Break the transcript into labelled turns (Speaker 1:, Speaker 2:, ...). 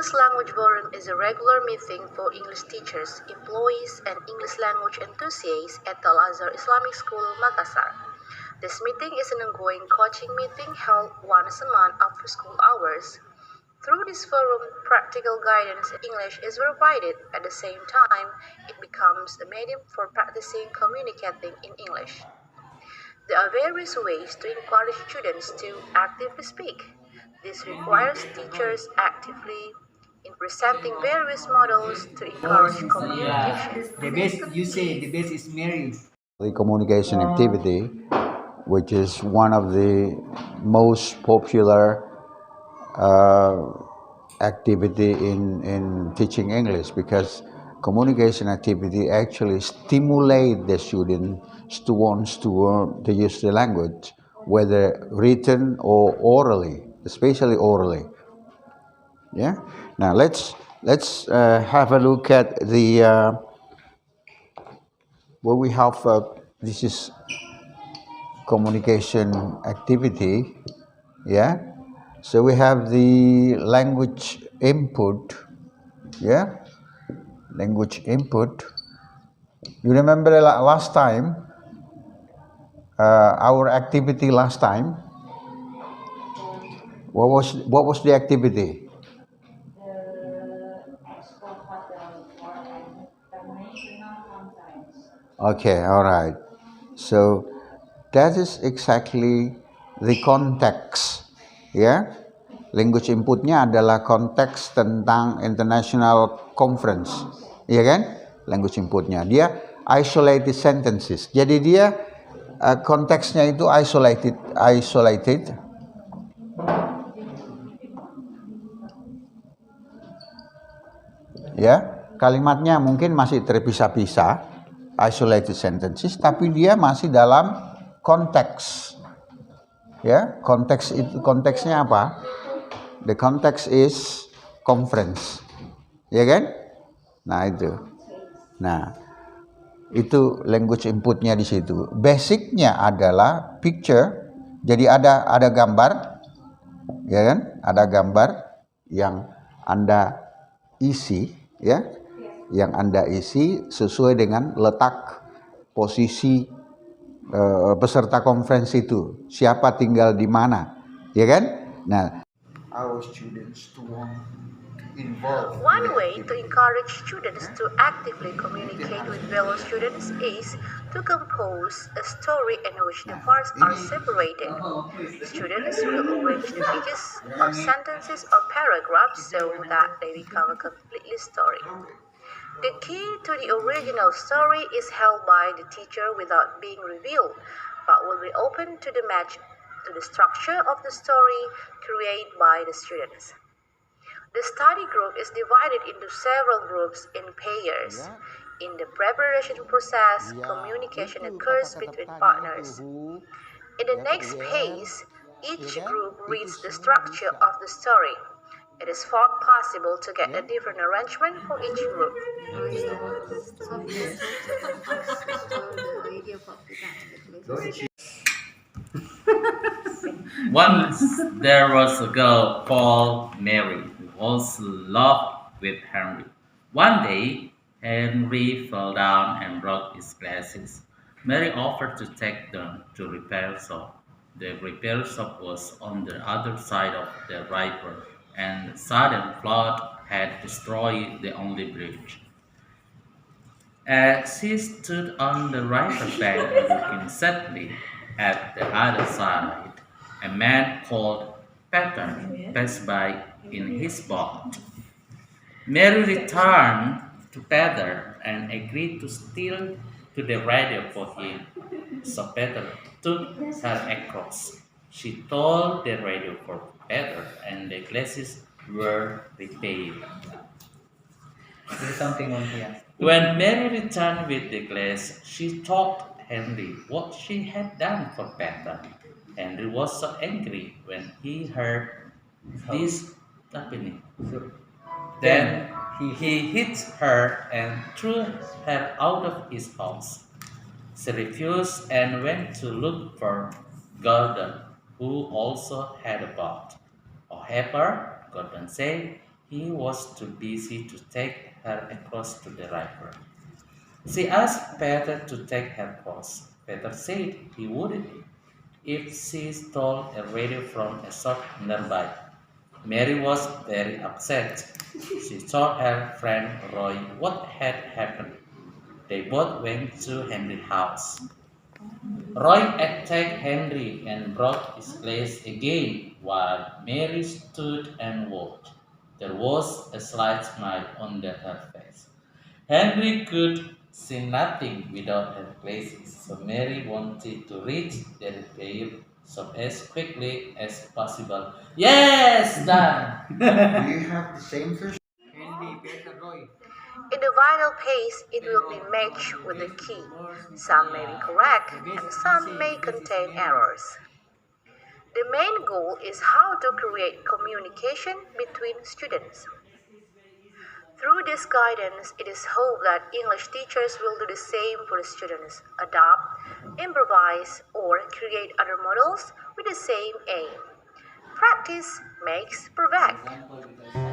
Speaker 1: English Language Forum is a regular meeting for English teachers, employees, and English language enthusiasts at Al Azhar Islamic School, Makassar. This meeting is an ongoing coaching meeting held once a month after school hours. Through this forum, practical guidance in English is provided. At the same time, it becomes a medium for practicing communicating in English. There are various ways to encourage students to actively speak. This requires teachers actively in presenting various models to encourage communication.
Speaker 2: The base is Mary.
Speaker 3: The communication activity, which is one of the most popular activity in teaching English, because communication activity actually stimulate the students to wants to use the language, whether written or orally, especially orally. Yeah. Now let's have a look at the what we have. This is communication activity. Yeah. So we have the language input. Yeah. Language input. You remember last time, our activity last time? What was the activity? Okay, all right. So that is exactly the context. Ya, language inputnya adalah konteks tentang international conference, ya kan? Language inputnya dia isolated sentences. Jadi dia konteksnya itu isolated. Ya, kalimatnya mungkin masih terpisah-pisah, isolated sentences, tapi dia masih dalam konteks. Ya, konteks itu, konteksnya apa? The context is conference. Ya kan? Nah, itu language inputnya di situ. Basicnya adalah picture. Jadi ada gambar, ya kan? Ada gambar yang Anda isi, ya, yang Anda isi sesuai dengan letak posisi peserta konferensi itu, siapa tinggal di mana, ya kan? Nah, our students to want to involve.
Speaker 1: One way to encourage students to actively communicate with fellow students is to compose a story in which the parts are separated. Students will arrange the pages or sentences or paragraphs so that they become a complete story. The key to the original story is held by the teacher without being revealed, but will be open to the match to the structure of the story created by the students. The study group is divided into several groups in pairs. In the preparation process, communication occurs between partners. In the next phase, each group reads the structure of the story. It is thought possible to get a different arrangement for each group.
Speaker 4: Once there was a girl called Mary who was in love with Henry. One day, Henry fell down and broke his glasses. Mary offered to take them to repair shop. The repair shop was on the other side of the river, and the sudden flood had destroyed the only bridge. As she stood on the river bank looking sadly at the other side, a man called Peter passed by in his boat. Mary returned to Peter and agreed to steal to the radio for him. So Peter took her across. She told the radio for Peter, and the glasses were repaired.
Speaker 2: There's something on here.
Speaker 4: When Mary returned with the glass, she told Henry what she had done for Peter. Henry was so angry when he heard this happening. Then he hit her and threw her out of his house. She refused and went to look for Gordon, who also had a boat. However, Gordon said he was too busy to take her across to the river. She asked Peter to take her cross. Peter said he wouldn't if she stole a radio from a shop nearby. Mary was very upset. She told her friend Roy what had happened. They both went to Henry's house. Roy attacked Henry and broke his glass again while Mary stood and watched. There was a slight smile on her face. Henry could see nothing without her glasses, so Mary wanted to reach the repair shop as quickly as possible. Yes, done!
Speaker 3: Do you have the same fish?
Speaker 2: Henry, Peter, Roy.
Speaker 1: In the vinyl paste, it will be matched with the key. Some may be correct, and some may contain errors. The main goal is how to create communication between students. Through this guidance, it is hoped that English teachers will do the same for the students, adopt, improvise, or create other models with the same aim. Practice makes perfect.